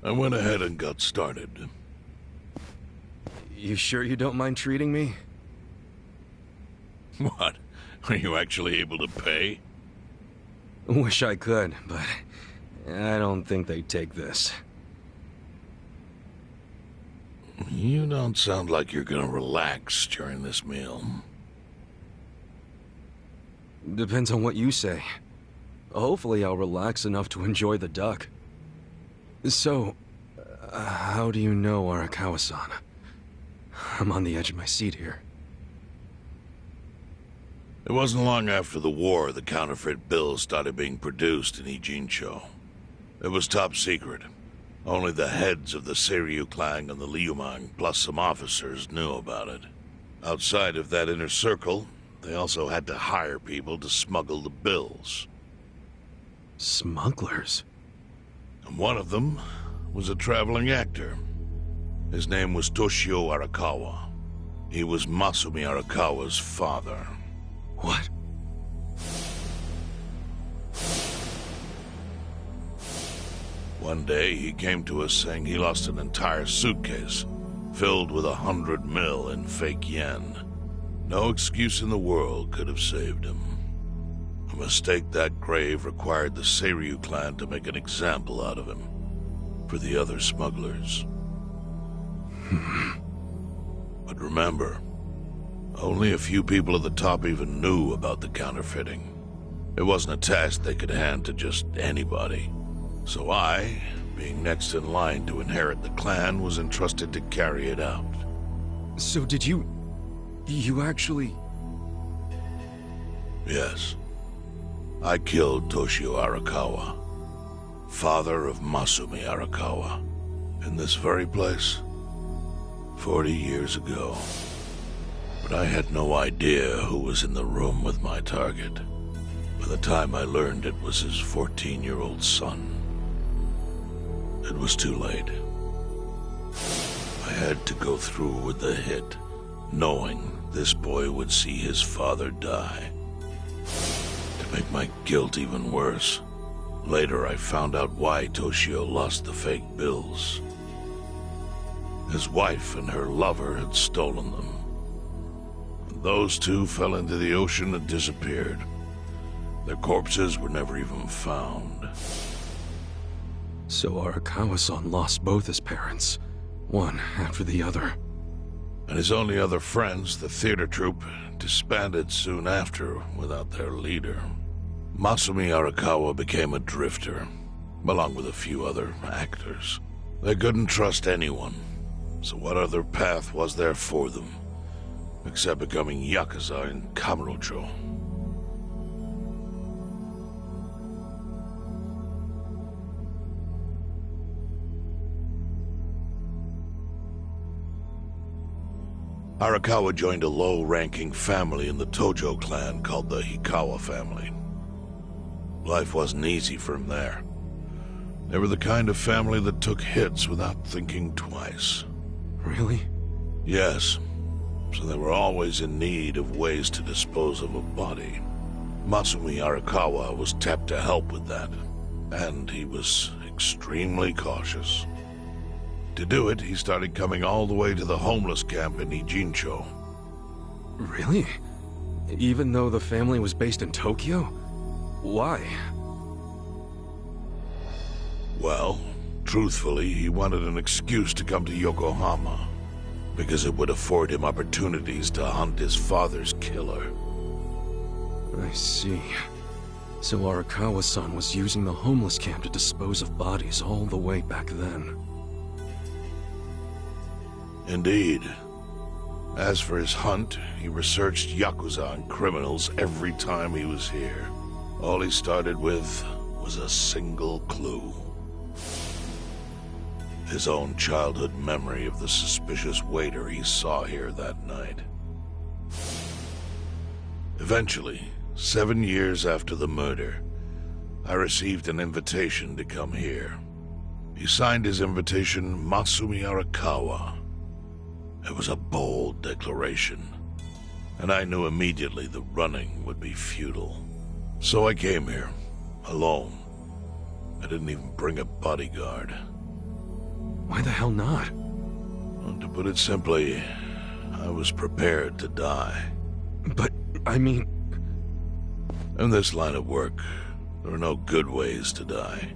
I went ahead and got started. You sure you don't mind treating me? What? Are you actually able to pay? Wish I could, but I don't think they'd take this. You don't sound like you're gonna relax during this meal. Depends on what you say. Hopefully I'll relax enough to enjoy the duck. So, how do you know Arakawa-san? I'm on the edge of my seat here. It wasn't long after the war the counterfeit bills started being produced in Ijincho. It was top secret. Only the heads of the Seiryu clan and the Liumang, plus some officers, knew about it. Outside of that inner circle, they also had to hire people to smuggle the bills. Smugglers? And one of them was a traveling actor. His name was Toshio Arakawa. He was Masumi Arakawa's father. What? One day, he came to us saying he lost an entire suitcase, filled with 100 mil in fake yen. No excuse in the world could have saved him. A mistake that grave required the Seiryu clan to make an example out of him, for the other smugglers. But remember, only a few people at the top even knew about the counterfeiting. It wasn't a task they could hand to just anybody. So I, being next in line to inherit the clan, was entrusted to carry it out. So did you actually... Yes. I killed Toshio Arakawa, father of Masumi Arakawa, in this very place, 40 years ago. But I had no idea who was in the room with my target. By the time I learned it was his 14-year-old son, it was too late. I had to go through with the hit, knowing this boy would see his father die. To make my guilt even worse, later I found out why Toshio lost the fake bills. His wife and her lover had stolen them. And those two fell into the ocean and disappeared. Their corpses were never even found. So Arakawa-san lost both his parents, one after the other. And his only other friends, the theater troupe, disbanded soon after without their leader. Masumi Arakawa became a drifter, along with a few other actors. They couldn't trust anyone, so what other path was there for them, except becoming Yakuza in Kamurocho? Arakawa joined a low-ranking family in the Tojo clan called the Hikawa family. Life wasn't easy for him there. They were the kind of family that took hits without thinking twice. Really? Yes. So they were always in need of ways to dispose of a body. Masumi Arakawa was tapped to help with that, and he was extremely cautious. To do it, he started coming all the way to the homeless camp in Ijincho. Really? Even though the family was based in Tokyo? Why? Well, truthfully, he wanted an excuse to come to Yokohama, because it would afford him opportunities to hunt his father's killer. I see. So Arakawa-san was using the homeless camp to dispose of bodies all the way back then. Indeed. As for his hunt, he researched Yakuza and criminals every time he was here. All he started with was a single clue. His own childhood memory of the suspicious waiter he saw here that night. Eventually, 7 years after the murder, I received an invitation to come here. He signed his invitation Masumi Arakawa. It was a bold declaration, and I knew immediately the running would be futile. So I came here, alone. I didn't even bring a bodyguard. Why the hell not? Well, to put it simply, I was prepared to die. But, I mean... In this line of work, there are no good ways to die.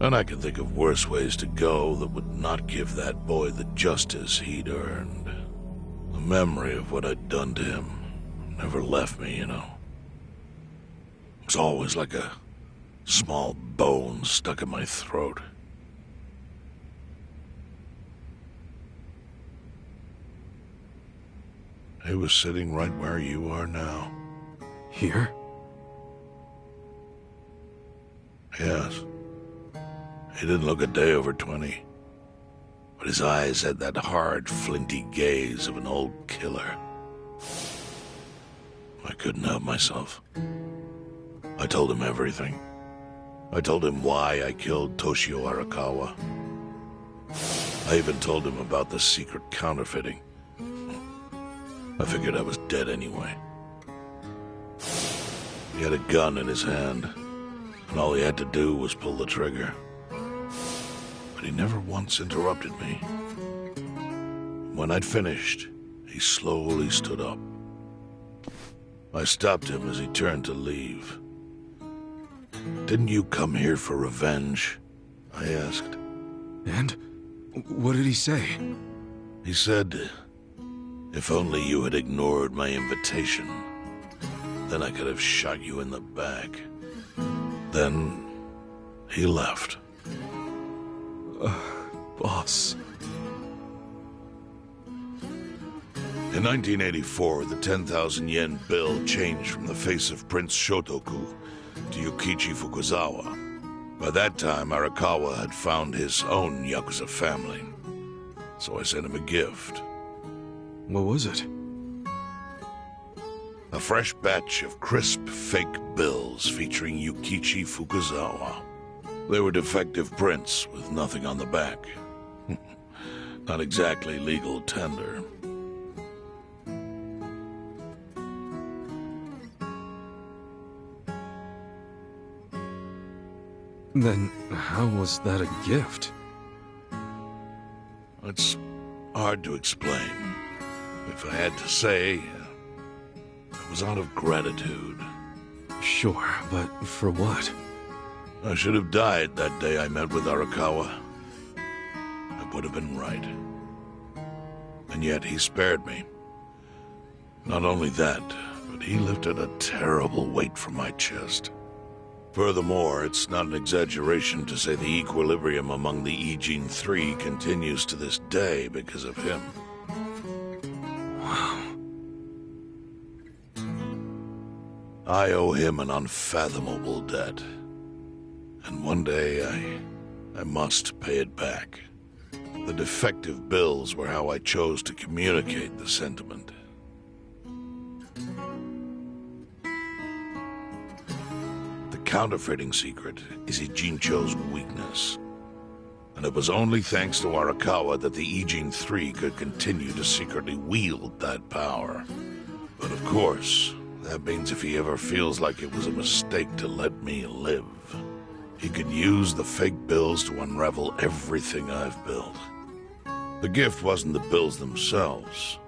And I can think of worse ways to go that would not give that boy the justice he'd earned. The memory of what I'd done to him never left me, you know. It was always like a small bone stuck in my throat. He was sitting right where you are now. Here? Yes. He didn't look a day over 20. But his eyes had that hard, flinty gaze of an old killer. I couldn't help myself. I told him everything. I told him why I killed Toshio Arakawa. I even told him about the secret counterfeiting. I figured I was dead anyway. He had a gun in his hand, and all he had to do was pull the trigger. But he never once interrupted me. When I'd finished, he slowly stood up. I stopped him as he turned to leave. "Didn't you come here for revenge?" I asked. And? What did he say? He said, "If only you had ignored my invitation, then I could have shot you in the back." Then he left. Boss. In 1984, the 10,000 yen bill changed from the face of Prince Shotoku to Yukichi Fukuzawa. By that time, Arakawa had found his own Yakuza family. So I sent him a gift. What was it? A fresh batch of crisp, fake bills featuring Yukichi Fukuzawa. They were defective prints with nothing on the back. Not exactly legal tender. Then how was that a gift? It's hard to explain. If I had to say, it was out of gratitude. Sure, but for what? I should have died that day I met with Arakawa. It would have been right. And yet he spared me. Not only that, but he lifted a terrible weight from my chest. Furthermore, it's not an exaggeration to say the equilibrium among the E-Gene 3 continues to this day because of him. Wow. I owe him an unfathomable debt. And one day, I must pay it back. The defective bills were how I chose to communicate the sentiment. The counterfeiting secret is Ijincho's weakness. And it was only thanks to Arakawa that the E-Gene 3 could continue to secretly wield that power. But of course, that means if he ever feels like it was a mistake to let me live, he could use the fake bills to unravel everything I've built. The gift wasn't the bills themselves.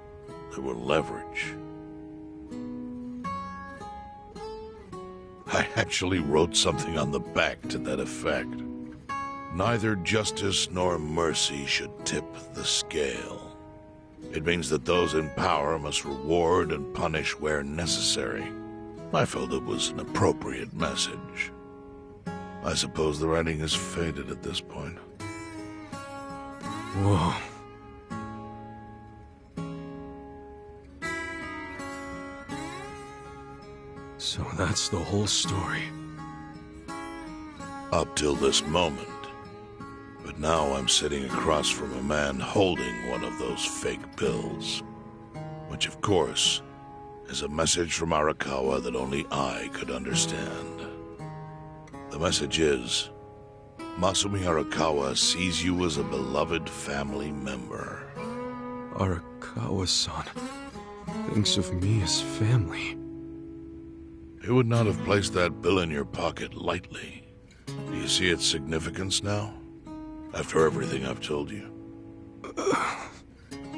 They were leverage. I actually wrote something on the back to that effect. Neither justice nor mercy should tip the scale. It means that those in power must reward and punish where necessary. I felt it was an appropriate message. I suppose the writing is faded at this point. Whoa. So that's the whole story. Up till this moment. But now I'm sitting across from a man holding one of those fake bills. Which, of course, is a message from Arakawa that only I could understand. The message is, Masumi Arakawa sees you as a beloved family member. Arakawa-san thinks of me as family. He would not have placed that bill in your pocket lightly. Do you see its significance now? After everything I've told you?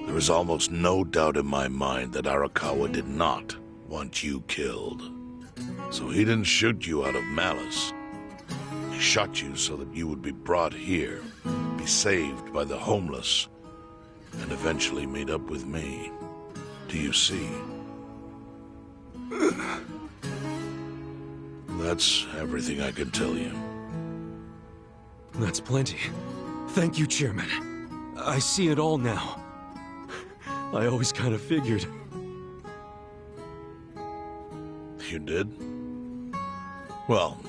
There is almost no doubt in my mind that Arakawa did not want you killed. So he didn't shoot you out of malice. He shot you so that you would be brought here, be saved by the homeless, and eventually meet up with me. Do you see? That's everything I can tell you. That's plenty. Thank you, Chairman. I see it all now. I always kind of figured. You did? Well,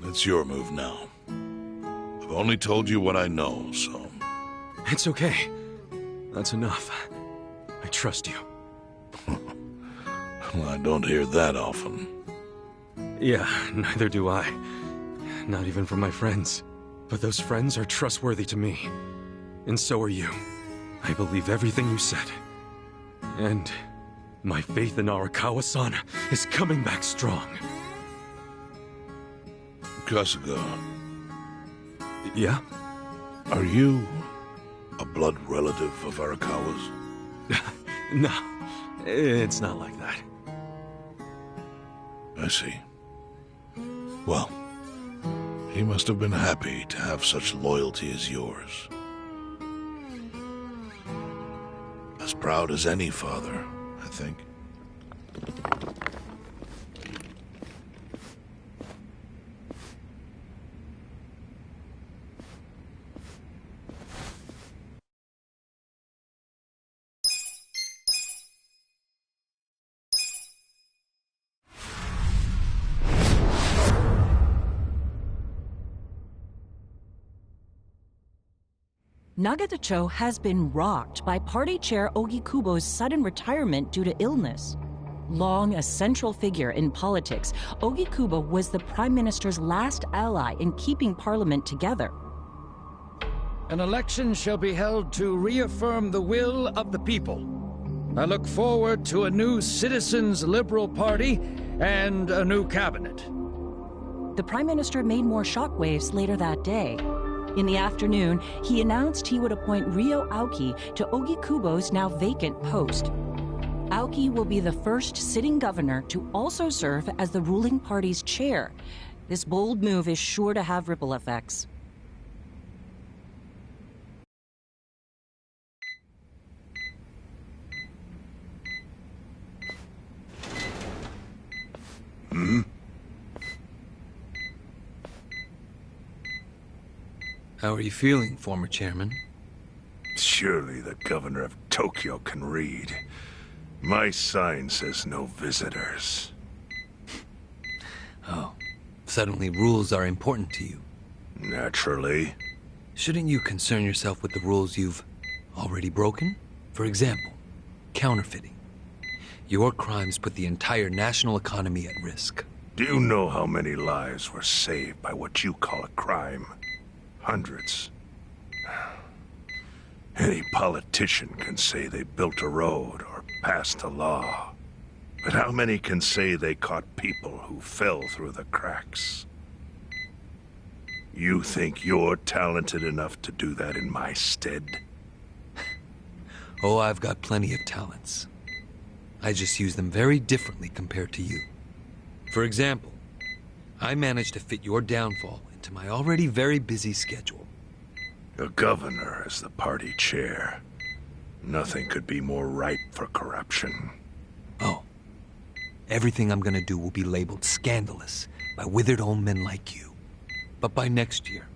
it's your move now. I've only told you what I know, so... It's okay. That's enough. I trust you. Well, I don't hear that often. Yeah, neither do I. Not even from my friends. But those friends are trustworthy to me. And so are you. I believe everything you said. And my faith in Arakawa-san is coming back strong. Kasuga. Yeah? Are you a blood relative of Arakawa's? No, it's not like that. I see. Well, he must have been happy to have such loyalty as yours. As proud as any father, I think. Nagatacho has been rocked by party chair Ogikubo's sudden retirement due to illness. Long a central figure in politics, Ogikubo was the Prime Minister's last ally in keeping Parliament together. An election shall be held to reaffirm the will of the people. I look forward to a new Citizens' Liberal Party and a new cabinet. The Prime Minister made more shockwaves later that day. In the afternoon, he announced he would appoint Ryo Aoki to Ogikubo's now vacant post. Aoki will be the first sitting governor to also serve as the ruling party's chair. This bold move is sure to have ripple effects. How are you feeling, former chairman? Surely the governor of Tokyo can read. My sign says no visitors. Oh, suddenly rules are important to you. Naturally. Shouldn't you concern yourself with the rules you've already broken? For example, counterfeiting. Your crimes put the entire national economy at risk. Do you know how many lives were saved by what you call a crime? Hundreds. Any politician can say they built a road or passed a law. But how many can say they caught people who fell through the cracks? You think you're talented enough to do that in my stead? Oh, I've got plenty of talents. I just use them very differently compared to you. For example, I managed to fit your downfall into my already very busy schedule. A governor as the party chair. Nothing could be more ripe for corruption. Oh. Everything I'm gonna do will be labeled scandalous by withered old men like you. But by next year,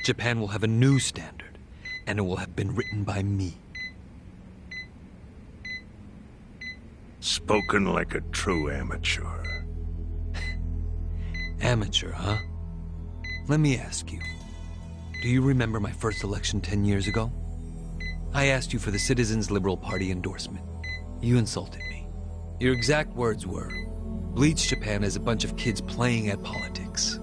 Japan will have a new standard, and it will have been written by me. Spoken like a true amateur. Amateur, huh? Let me ask you. Do you remember my first election 10 years ago? I asked you for the Citizens' Liberal Party endorsement. You insulted me. Your exact words were, "Bleach Japan is a bunch of kids playing at politics."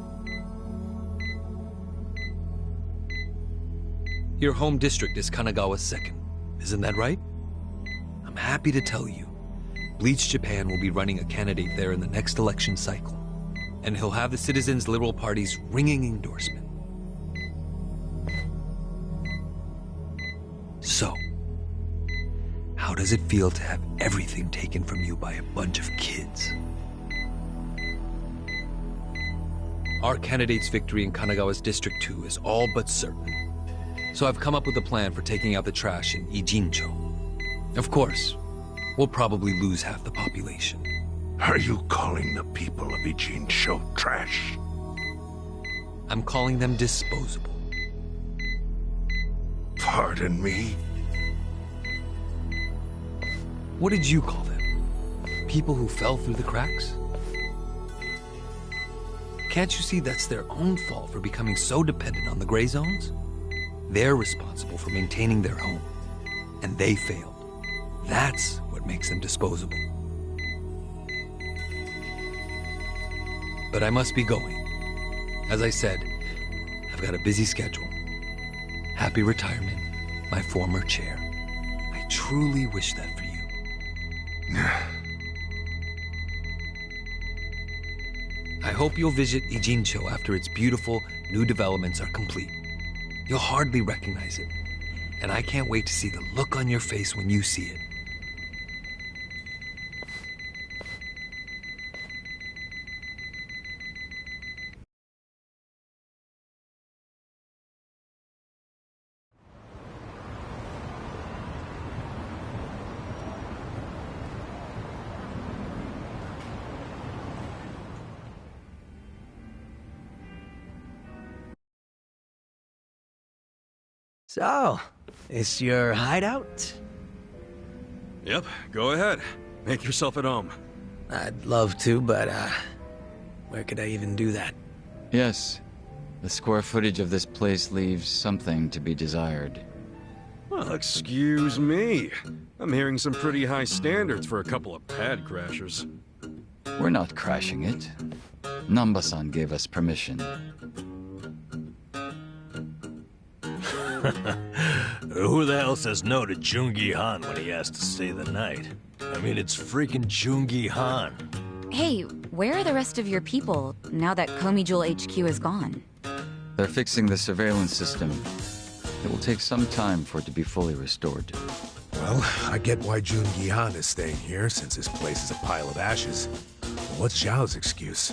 Your home district is Kanagawa's second. Isn't that right? I'm happy to tell you, Bleach Japan will be running a candidate there in the next election cycle. And he'll have the Citizens' Liberal Party's ringing endorsement. How does it feel to have everything taken from you by a bunch of kids? Our candidate's victory in Kanagawa's District 2 is all but certain. So I've come up with a plan for taking out the trash in Ijincho. Of course, we'll probably lose half the population. Are you calling the people of Ijincho trash? I'm calling them disposable. Pardon me? What did you call them? People who fell through the cracks? Can't you see that's their own fault for becoming so dependent on the gray zones? They're responsible for maintaining their home, and they failed. That's what makes them disposable. But I must be going. As I said, I've got a busy schedule. Happy retirement, my former chair. I truly wish that for you. I hope you'll visit Ijincho after its beautiful new developments are complete. You'll hardly recognize it, and I can't wait to see the look on your face when you see it. So, is your hideout? Yep, go ahead. Make yourself at home. I'd love to, but, where could I even do that? Yes. The square footage of this place leaves something to be desired. Well, excuse me. I'm hearing some pretty high standards for a couple of pad crashers. We're not crashing it. Namba-san gave us permission. Who the hell says no to Jungi Han when he asks to stay the night? I mean, it's freaking Jungi Han. Hey, where are the rest of your people now that Komijul HQ is gone? They're fixing the surveillance system. It will take some time for it to be fully restored. Well, I get why Jun Gihan is staying here, since his place is a pile of ashes. But what's Zhao's excuse?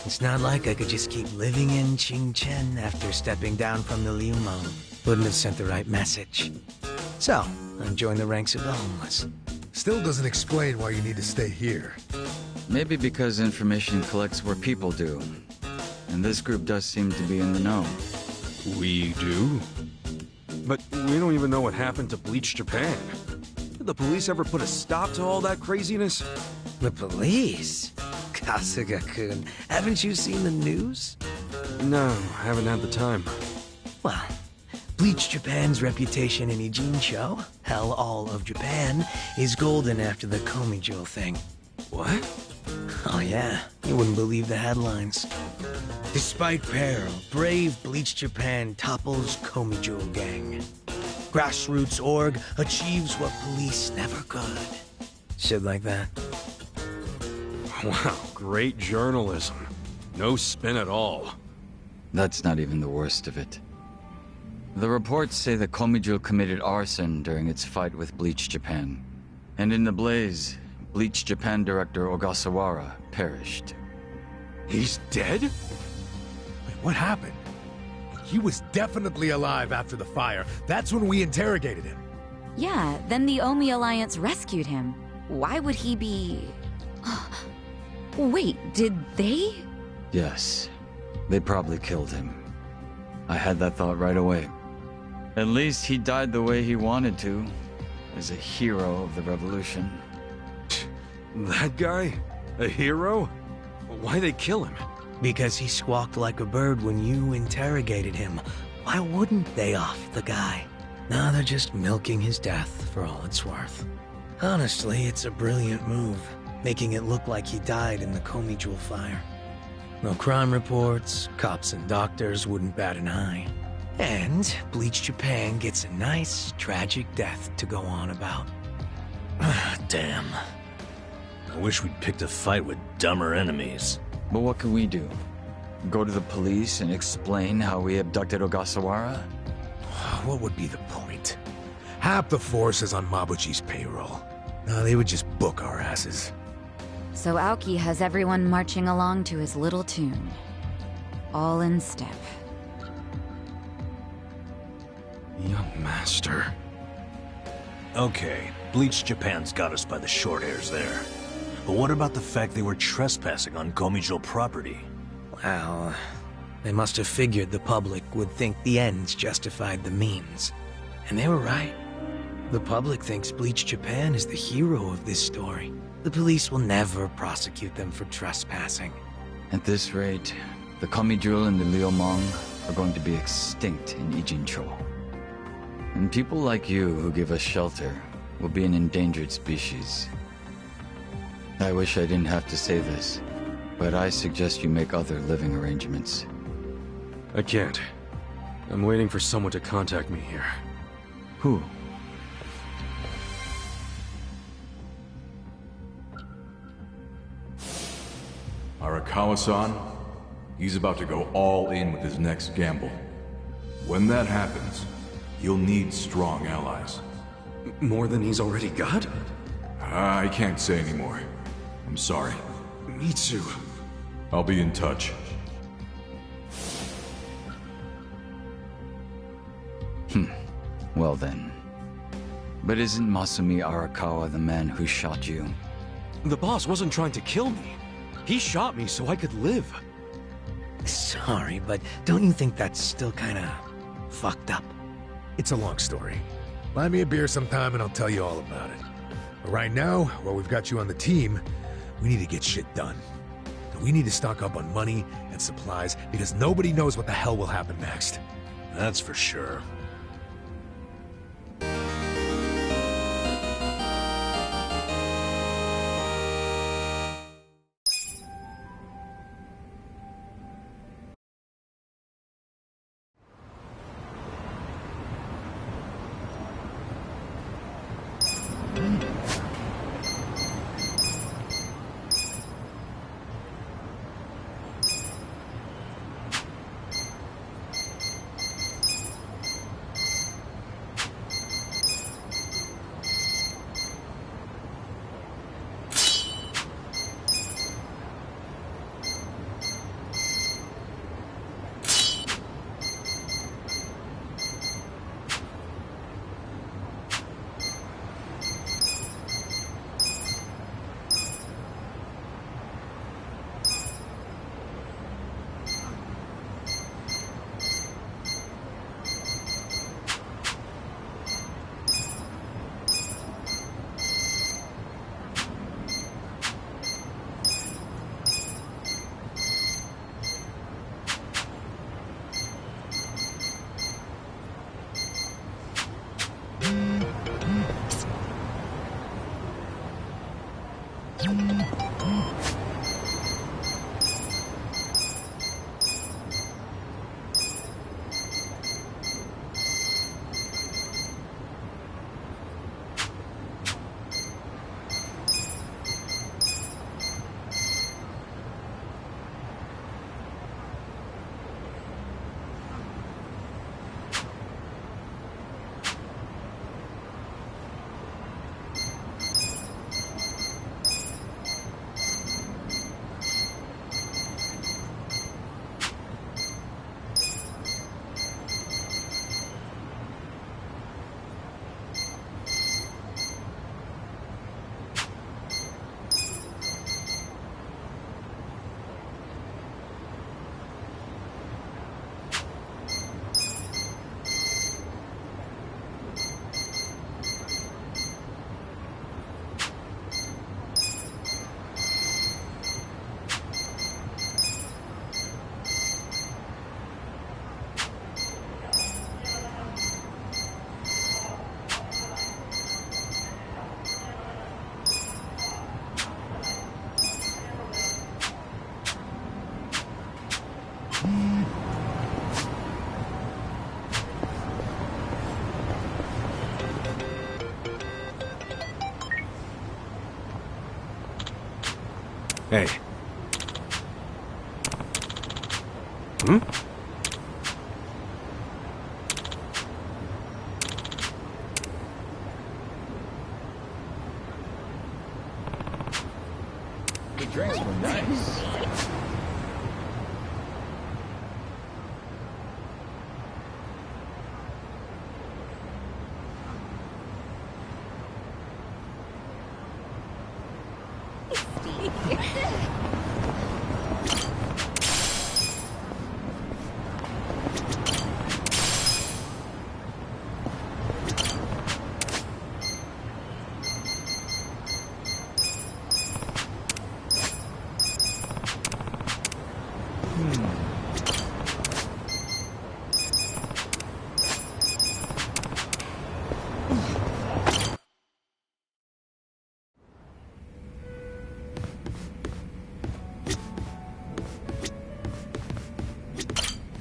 It's not like I could just keep living in Qingchen after stepping down from the Liumang. Wouldn't have sent the right message. So, I joined the ranks of the homeless. Still doesn't explain why you need to stay here. Maybe because information collects where people do. And this group does seem to be in the know. We do? But we don't even know what happened to Bleach Japan. Did the police ever put a stop to all that craziness? The police? Kasuga-kun, haven't you seen the news? No, haven't had the time. Well, Bleach Japan's reputation in Ijincho, hell, all of Japan, is golden after the Komijul thing. What? Oh yeah, you wouldn't believe the headlines. Despite peril, brave Bleach Japan topples Komijul gang. Grassroots org achieves what police never could. Shit like that. Wow, great journalism. No spin at all. That's not even the worst of it. The reports say that Komijul committed arson during its fight with Bleach Japan. And in the blaze, Bleach Japan director Ogasawara perished. He's dead? Wait, what happened? He was definitely alive after the fire. That's when we interrogated him. Yeah, then the Omi Alliance rescued him. Why would he be... Wait, did they? Yes. They probably killed him. I had that thought right away. At least he died the way he wanted to, as a hero of the revolution. That guy? A hero? Why'd they kill him? Because he squawked like a bird when you interrogated him. Why wouldn't they off the guy? Now they're just milking his death for all it's worth. Honestly, it's a brilliant move, making it look like he died in the Komijul fire. No crime reports, cops and doctors wouldn't bat an eye. And Bleach Japan gets a nice, tragic death to go on about. Damn. I wish we'd picked a fight with dumber enemies. But what can we do? Go to the police and explain how we abducted Ogasawara? What would be the point? Half the force is on Mabuchi's payroll. No, they would just book our asses. So Aoki has everyone marching along to his little tune. All in step. Young master. Okay, Bleach Japan's got us by the short hairs there. But what about the fact they were trespassing on Komijo property? Well, they must have figured the public would think the ends justified the means. And they were right. The public thinks Bleach Japan is the hero of this story. The police will never prosecute them for trespassing. At this rate, the Komijul and the Liumang are going to be extinct in Ijincho. And people like you who give us shelter will be an endangered species. I wish I didn't have to say this, but I suggest you make other living arrangements. I can't. I'm waiting for someone to contact me here. Who? Arakawa-san, he's about to go all in with his next gamble. When that happens, he'll need strong allies. More than he's already got? I can't say anymore. I'm sorry. Mitsu. I'll be in touch. Well then. But isn't Masumi Arakawa the man who shot you? The boss wasn't trying to kill me. He shot me so I could live. Sorry, but don't you think that's still kinda fucked up? It's a long story. Buy me a beer sometime and I'll tell you all about it. But right now, while we've got you on the team, we need to get shit done. And we need to stock up on money and supplies because nobody knows what the hell will happen next. That's for sure. Hey. Hmm?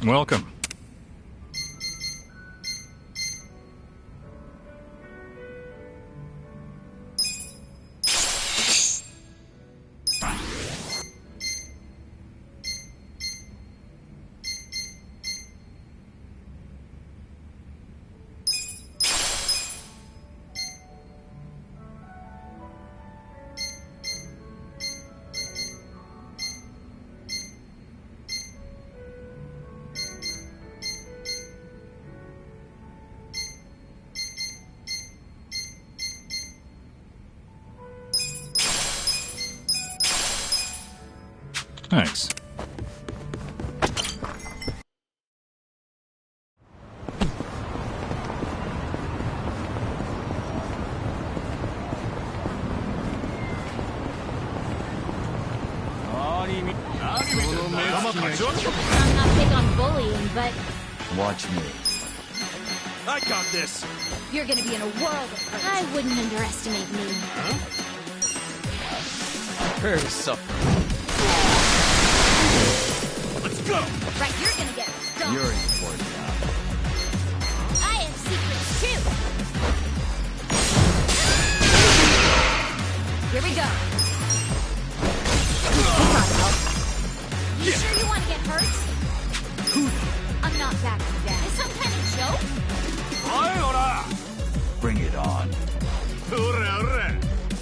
Welcome. Thanks. I'm not big on bullying, but Watch me. I got this. you're gonna be in a world of hurt. I wouldn't underestimate me. Very supple. Let's go. Right, you're gonna get stumped. You're in for it now. I have secrets too. Here we go. You sure you want to get hurt? I'm not backing down. Is some kind of joke? Bring it on.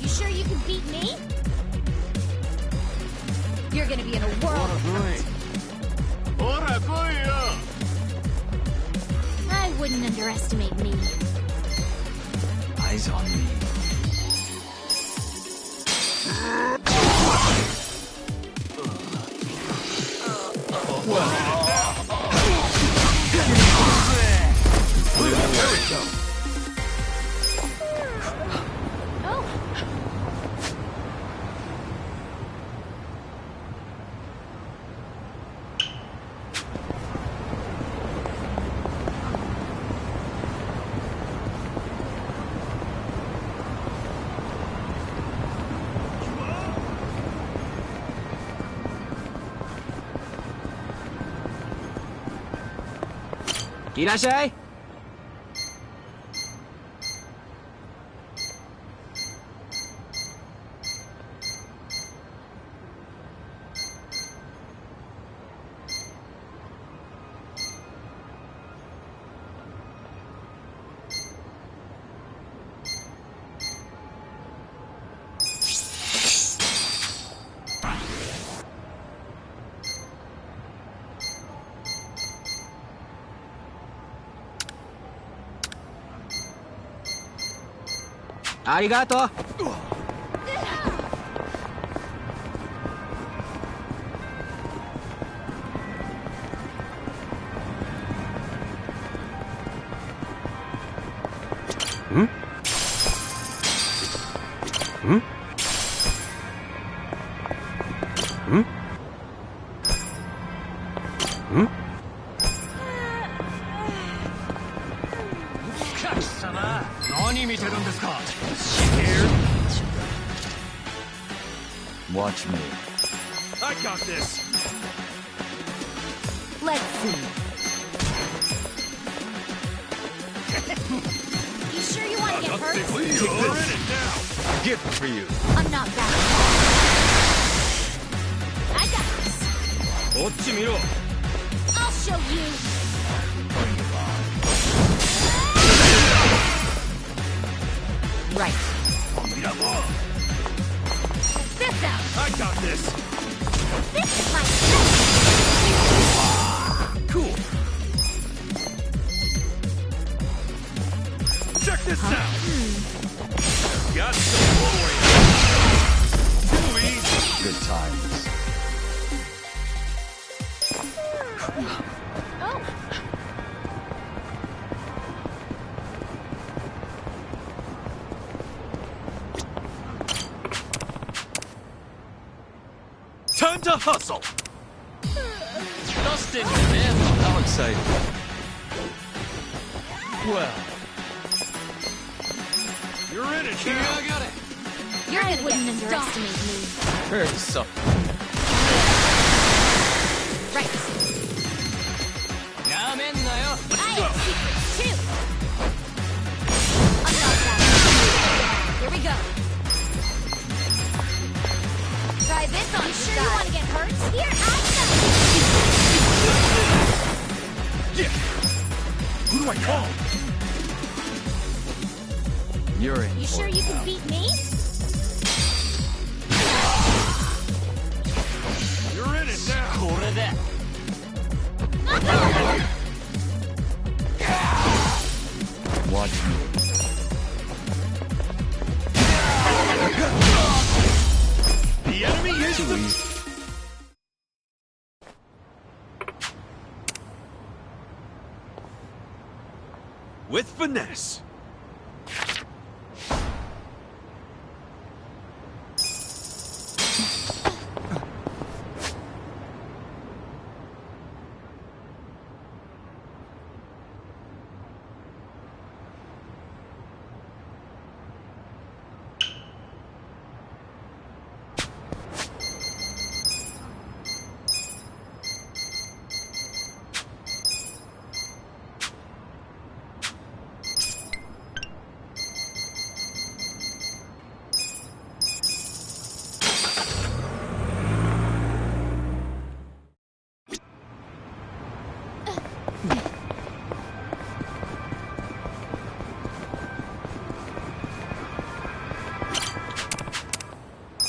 You sure you can beat me? You're gonna be in a world of hurt. I wouldn't underestimate me. Eyes on me. Oh, Irashai! Arigato! Hmm? Hmm? Hmm? Hmm? Watch me. I got this. let's see. You sure you want to get hurt? You're in it now. Gift for you. I'm not backing down. I got this. I'll show you. Right. This out. I got this. This is my strength. Cool. Check this out. Got some warriors. Too easy. Good times. Oh. Time to hustle. Dustin, man, how exciting. Well, You're in it here now. I got it. You're gonna wouldn't underestimate me. Very supple. Right. This on you sure you want to get hurt? Here, Who do I call? You're in. You sure you can beat me? You're in it now. Watch me. The enemy is the... With finesse.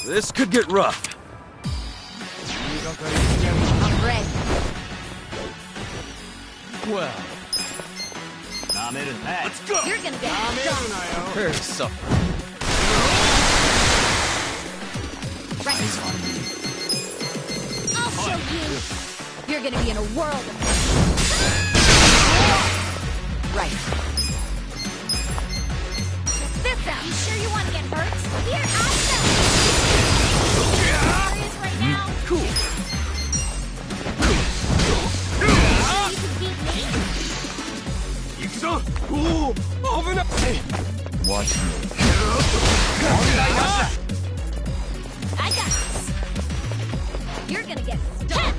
This could get rough. I'm ready. Well. Let's go! You're gonna get stung. Her suffer. Right. Eyes on me. I'll show you. You're gonna be in a world of right. This out. You sure you want to get hurt? Here, serious right now? Cool. You can beat me? Yakuza! Ooh! Open up! Watch me. I got this. You're gonna get stung.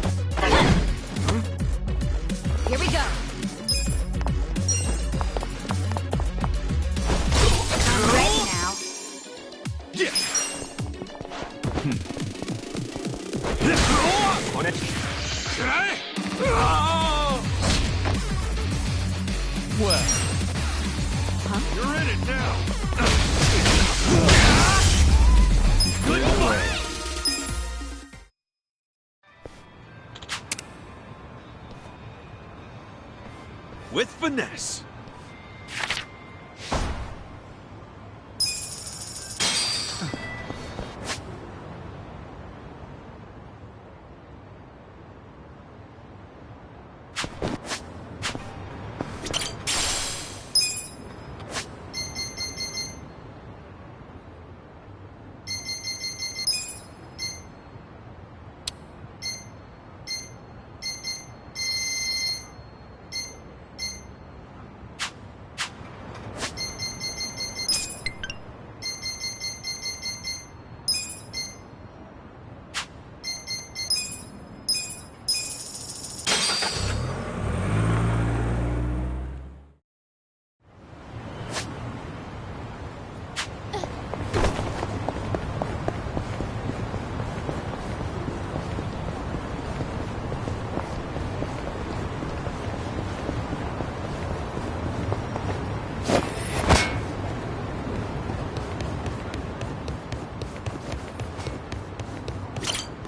Here we go. I'm ready now. Yeah! Well. Huh? You're in it now. Good fight. With finesse.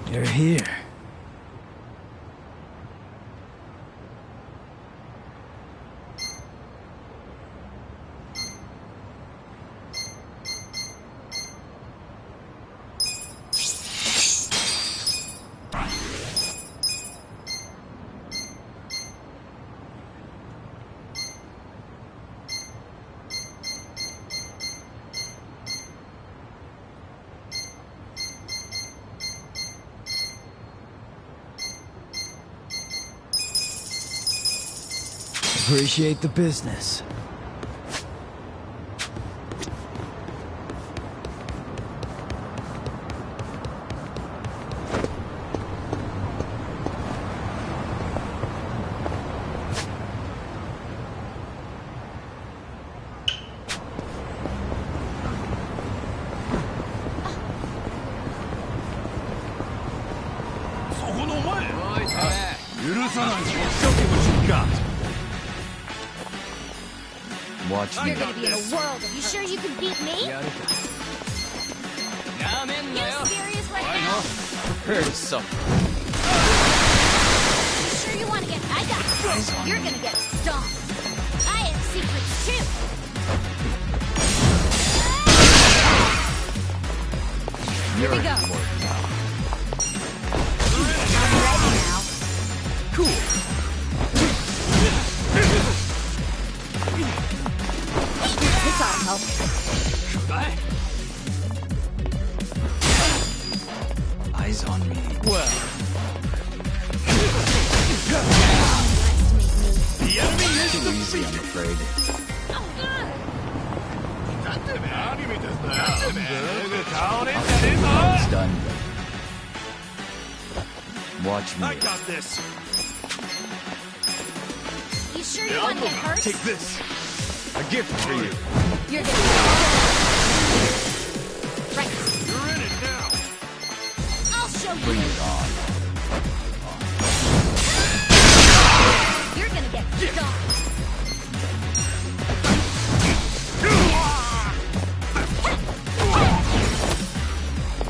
You're here. Appreciate the business. Show me what you got. Watch me. You're gonna be in a whirl. You sure you can beat me? You serious right now? Prepare to suffer. You sure you want to get... I got you. You're gonna get stomped. I have secrets too. Here we go. I'm ready now. Cool. This ought to help. Eyes on me. Well, The enemy is Too easy, I'm afraid. It's done. Watch me. I got this. You sure you want to get hurt? Take this. a gift for you. You're gonna right. You're in it now. I'll show you. Bring it on. You're gonna get stomped.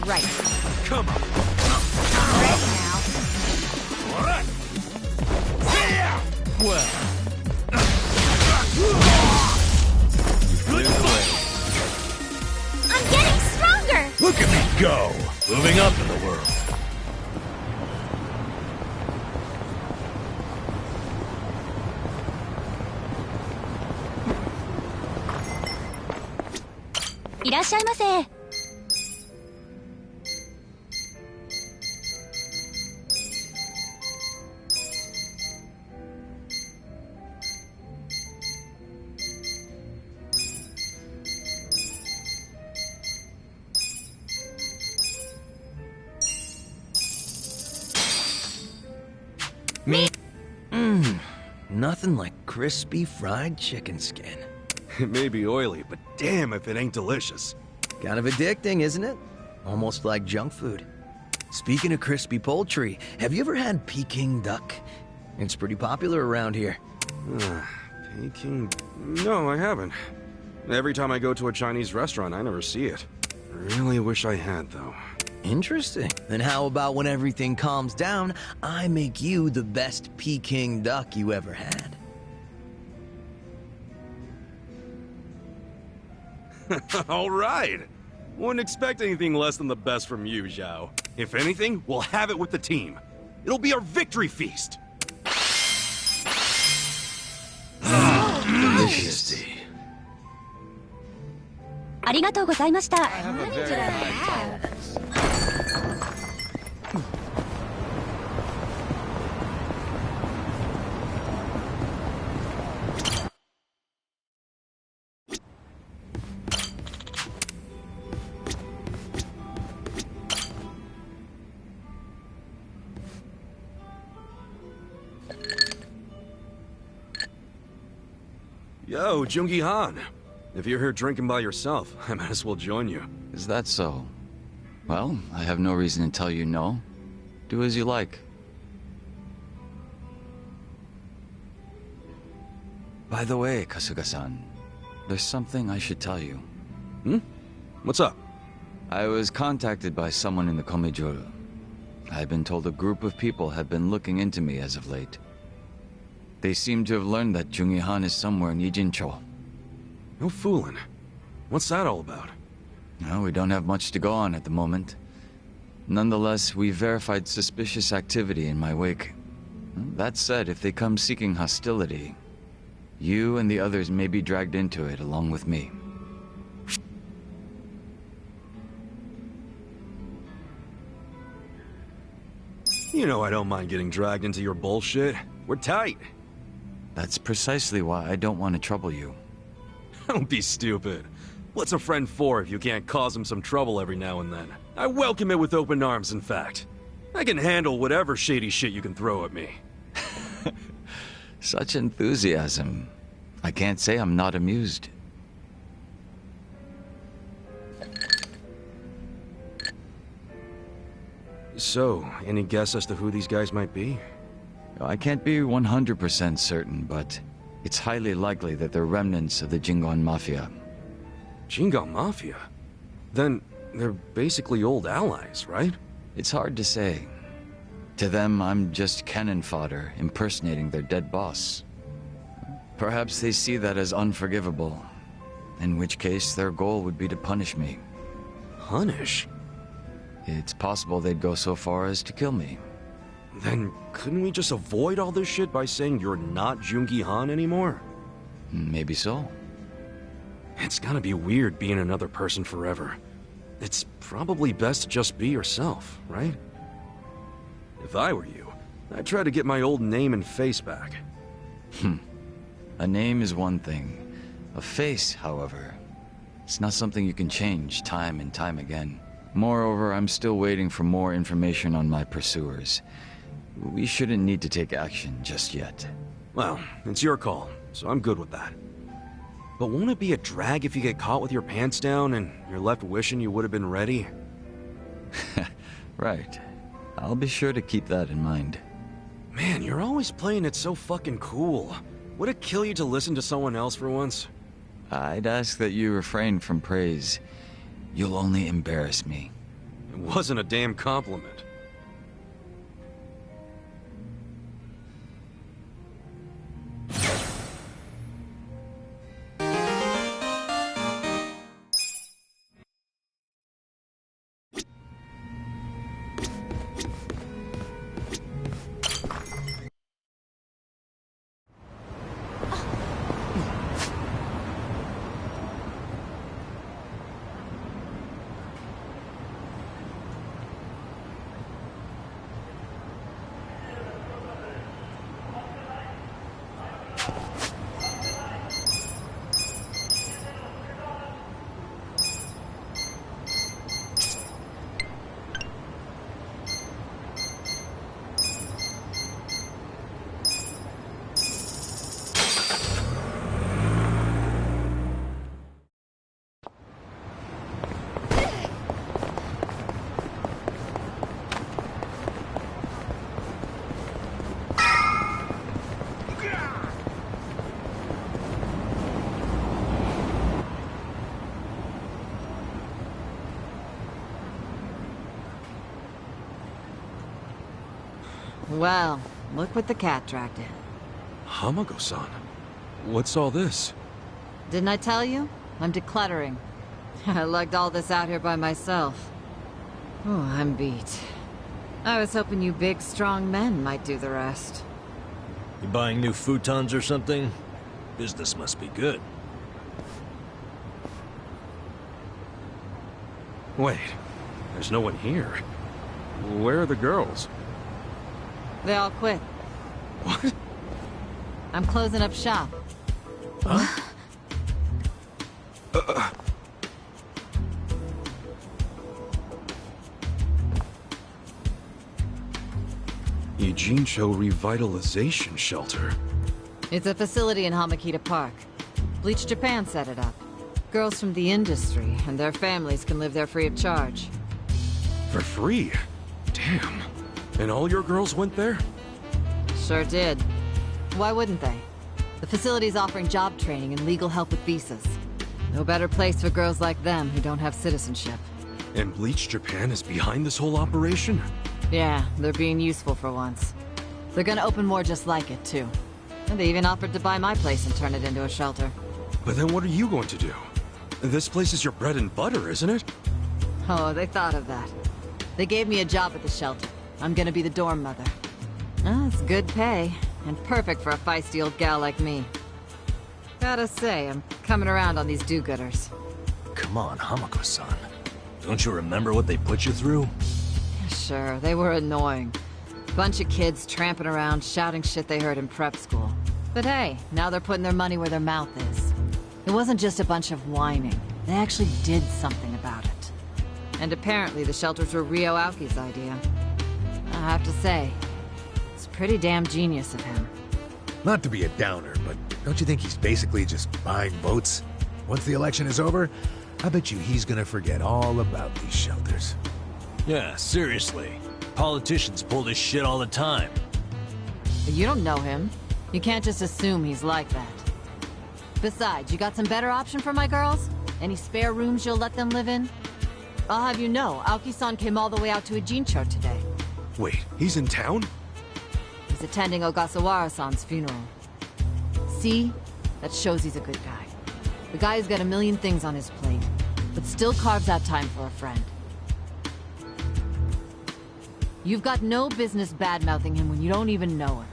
Right. Come on. Ready now. All right. Well, Good fight. I'm getting stronger. look at me go. Moving up in the world. Nothing like crispy fried chicken skin. It may be oily, but damn if it ain't delicious. Kind of addicting, isn't it? Almost like junk food. Speaking of crispy poultry, have you ever had Peking duck? It's pretty popular around here. Peking... No, I haven't. Every time I go to a Chinese restaurant, I never see it. Really wish I had, though. Interesting. Then how about when everything calms down, I make you the best Peking duck you ever had? All right. Wouldn't expect anything less than the best from you, Zhao. If anything, we'll have it with the team. It'll be our victory feast. Delicious. ありがとうございました。 What did I have? Yo, Jungi Han. If you're here drinking by yourself, I might as well join you. Is that so? Well, I have no reason to tell you no. Do as you like. By the way, Kasuga-san, there's something I should tell you. What's up? I was contacted by someone in the Komijuru. I've been told a group of people have been looking into me as of late. They seem to have learned that Jungi Han is somewhere in Ijincho. No fooling. What's that all about? No, we don't have much to go on at the moment. Nonetheless, we verified suspicious activity in my wake. That said, if they come seeking hostility, you and the others may be dragged into it along with me. You know I don't mind getting dragged into your bullshit. We're tight. That's precisely why I don't want to trouble you. Don't be stupid. What's a friend for if you can't cause him some trouble every now and then? I welcome it with open arms, in fact. I can handle whatever shady shit you can throw at me. Such enthusiasm. I can't say I'm not amused. So, any guess as to who these guys might be? I can't be 100% certain, but it's highly likely that they're remnants of the Jingon Mafia. Jingon Mafia? Then they're basically old allies, right? It's hard to say. To them, I'm just cannon fodder, impersonating their dead boss. Perhaps they see that as unforgivable, in which case their goal would be to punish me. Punish? It's possible they'd go so far as to kill me. Then couldn't we just avoid all this shit by saying you're not Jungi Han anymore? Maybe so. It's gotta be weird being another person forever. It's probably best to just be yourself, right? If I were you, I'd try to get my old name and face back. A name is one thing. A face, however, it's not something you can change time and time again. Moreover, I'm still waiting for more information on my pursuers. We shouldn't need to take action just yet. Well, it's your call, so I'm good with that. But won't it be a drag if you get caught with your pants down and you're left wishing you would have been ready? Right. I'll be sure to keep that in mind. Man, you're always playing it so fucking cool. Would it kill you to listen to someone else for once? I'd ask that you refrain from praise. You'll only embarrass me. It wasn't a damn compliment. Well, look what the cat dragged in. Hamago-san, what's all this? Didn't I tell you? I'm decluttering. I lugged all this out here by myself. Oh, I'm beat. I was hoping you big, strong men might do the rest. You buying new futons or something? Business must be good. Wait, there's no one here. Where are the girls? They all quit. What? I'm closing up shop. Huh? Ijincho Revitalization Shelter. It's a facility in Hamakita Park. Bleach Japan set it up. Girls from the industry and their families can live there free of charge. For free? Damn. And all your girls went there? Sure did. Why wouldn't they? The facility's offering job training and legal help with visas. No better place for girls like them who don't have citizenship. And Bleach Japan is behind this whole operation? Yeah, they're being useful for once. They're gonna open more just like it, too. And they even offered to buy my place and turn it into a shelter. But then what are you going to do? This place is your bread and butter, isn't it? Oh, they thought of that. They gave me a job at the shelter. I'm gonna be the dorm mother. Oh, it's good pay, and perfect for a feisty old gal like me. Gotta say, I'm coming around on these do-gooders. Come on, Hamako-san. Don't you remember what they put you through? Sure, they were annoying. Bunch of kids tramping around, shouting shit they heard in prep school. But hey, now they're putting their money where their mouth is. It wasn't just a bunch of whining. They actually did something about it. And apparently the shelters were Ryo Aoki's idea. I have to say, it's pretty damn genius of him. Not to be a downer, but don't you think he's basically just buying votes? Once the election is over, I bet you he's gonna forget all about these shelters. Yeah, seriously. Politicians pull this shit all the time. But you don't know him. You can't just assume he's like that. Besides, you got some better option for my girls? Any spare rooms you'll let them live in? I'll have you know, Aoki-san came all the way out to Ijincho today. Wait, he's in town? He's attending Ogasawara-san's funeral. See? That shows he's a good guy. The guy's got a million things on his plate, but still carves out time for a friend. You've got no business bad-mouthing him when you don't even know her.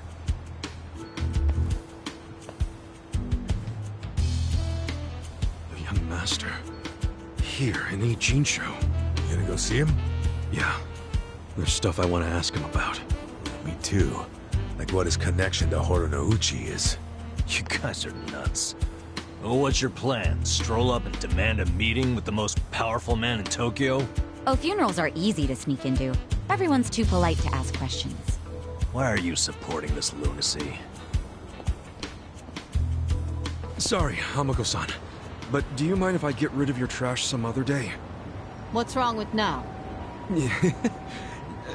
The young master. Here in Ijincho. You gonna go see him? Yeah. There's stuff I want to ask him about. Me too. Like what his connection to Horonouchi is. You guys are nuts. Well, what's your plan? Stroll up and demand a meeting with the most powerful man in Tokyo? Oh, funerals are easy to sneak into. Everyone's too polite to ask questions. Why are you supporting this lunacy? Sorry, Hamako-san. But do you mind if I get rid of your trash some other day? What's wrong with now?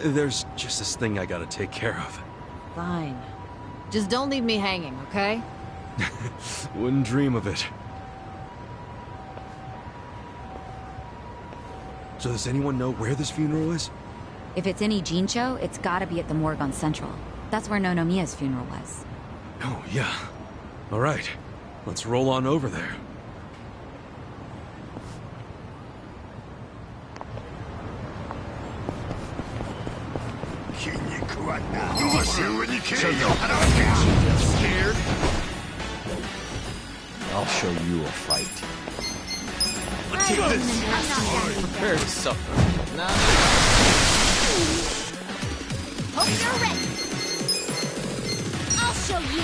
There's just this thing I gotta take care of. Fine. Just don't leave me hanging, okay? Wouldn't dream of it. So does anyone know where this funeral is? If it's in Ijincho, it's gotta be at the morgue on Central. That's where Nonomiya's funeral was. Oh, yeah. All right. Let's roll on over there. Scared? I'll show you a fight. Let's do this! Prepare to suffer. Hope you're ready. I'll show you.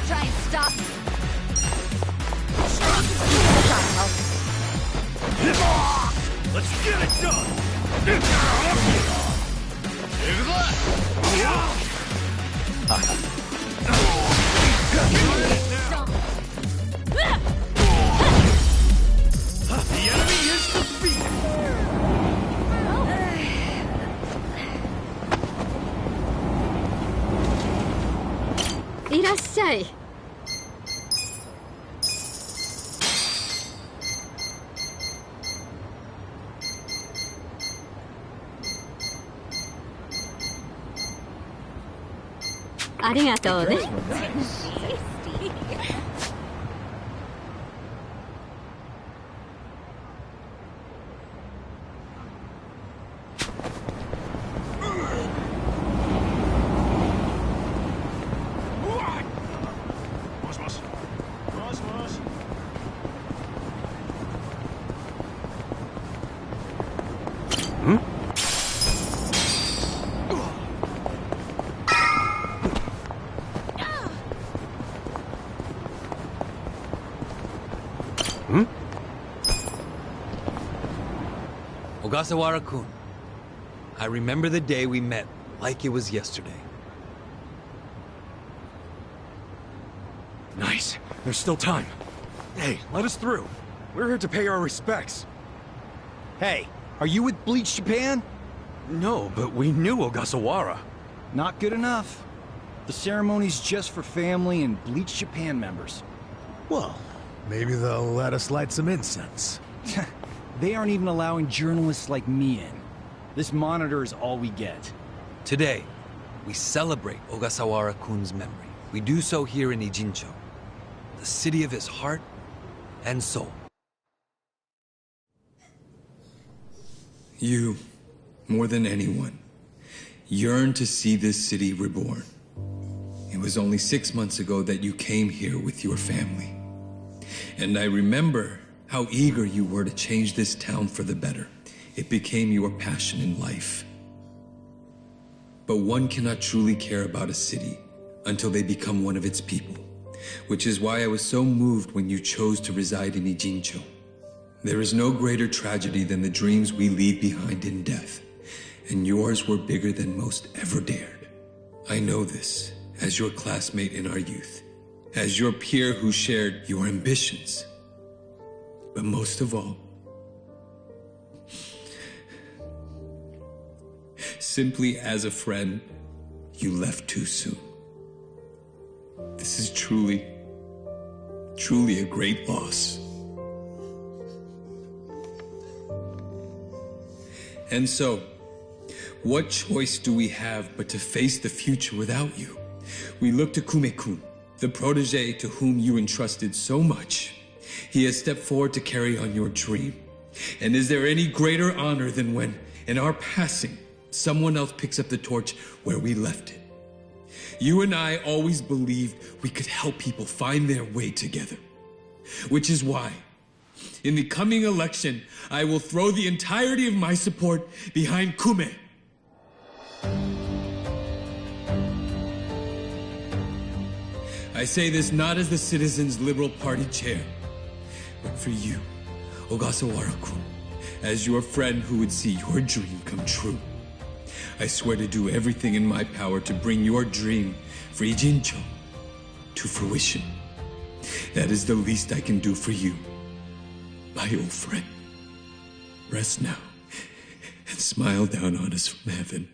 Try and stop me. Sure you can do this, I'll help. Let's get it done! The enemy is defeated! Irassai. Arigatou ne. Ogasawara-kun, I remember the day we met like it was yesterday. Nice. There's still time. Hey, let us through. We're here to pay our respects. Hey, are you with Bleach Japan? No, but we knew Ogasawara. Not good enough. The ceremony's just for family and Bleach Japan members. Well, maybe they'll let us light some incense. They aren't even allowing journalists like me in. This monitor is all we get. Today, we celebrate Ogasawara-kun's memory. We do so here in Ijincho, the city of his heart and soul. You, more than anyone, yearn to see this city reborn. It was only 6 months ago that you came here with your family. And I remember how eager you were to change this town for the better. It became your passion in life. But one cannot truly care about a city until they become one of its people, which is why I was so moved when you chose to reside in Ijincho. There is no greater tragedy than the dreams we leave behind in death, and yours were bigger than most ever dared. I know this as your classmate in our youth, as your peer who shared your ambitions. But most of all, simply as a friend, you left too soon. This is truly a great loss. And so, what choice do we have but to face the future without you? We look to Kume-kun, the protege to whom you entrusted so much. He has stepped forward to carry on your dream. And is there any greater honor than when, in our passing, someone else picks up the torch where we left it? You and I always believed we could help people find their way together. Which is why, in the coming election, I will throw the entirety of my support behind Kume. I say this not as the Citizens Liberal Party chair, but for you, Ogasawara-kun, as your friend who would see your dream come true. I swear to do everything in my power to bring your dream, Frijincho, to fruition. That is the least I can do for you, my old friend. Rest now, and smile down on us from heaven.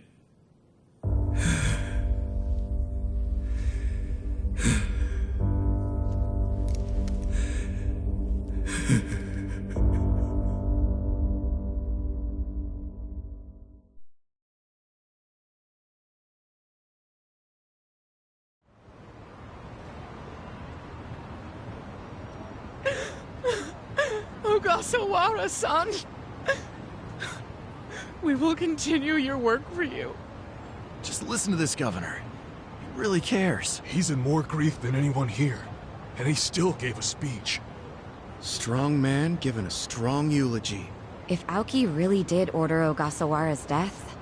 Ogasawara-san, we will continue your work for you. Just listen to this governor. He really cares. He's in more grief than anyone here, and he still gave a speech. Strong man giving a strong eulogy. If Aoki really did order Ogasawara's death,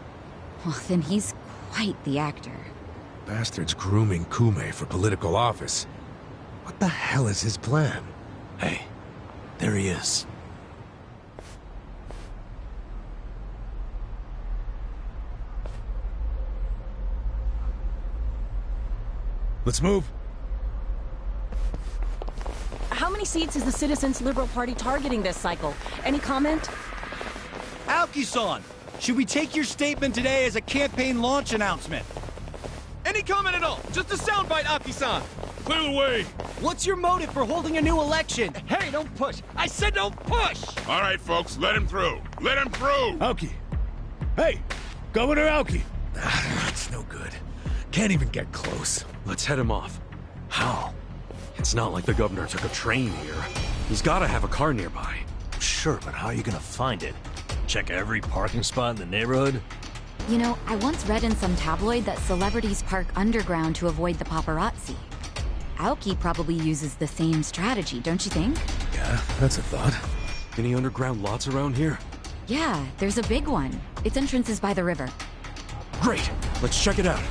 well, then he's quite the actor. Bastard's grooming Kume for political office. What the hell is his plan? Hey, there he is. Let's move. How many seats is the Citizens Liberal Party targeting this cycle? Any comment? Aoki-san, should we take your statement today as a campaign launch announcement? Any comment at all? Just a soundbite, Aoki-san. Clear the way. What's your motive for holding a new election? Hey, don't push. I said don't push! All right, folks, let him through. Let him through! Aoki! Hey! Governor Aoki! That's no good. Can't even get close. Let's head him off. How? It's not like the governor took a train here. He's gotta have a car nearby. Sure, but how are you gonna find it? Check every parking spot in the neighborhood? You know, I once read in some tabloid that celebrities park underground to avoid the paparazzi. Aoki probably uses the same strategy, don't you think? Yeah, that's a thought. Any underground lots around here? Yeah, there's a big one. Its entrance is by the river. Great! Let's check it out.